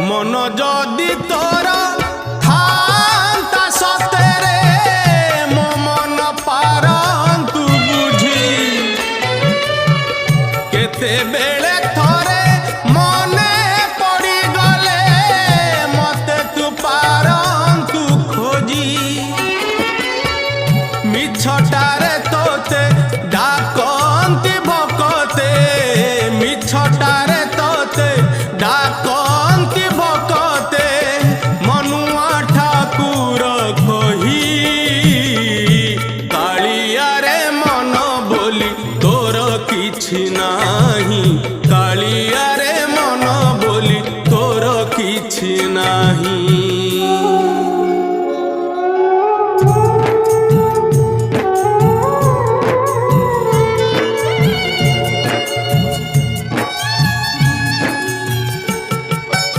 मन जदि तोर थांता सतेरे मो मन पारंतु बुझी केते बेले थरे मने पड़ी गले मते तू पारंतु खोजी मिछटारे तोते डाकंती भकते मिछटारे तोते डाकंती भकते मनुआ ठाकुर कही कालिया रे मन बोली तोर किछि नाही कालिया रे मन बोली तोर किछि नाही।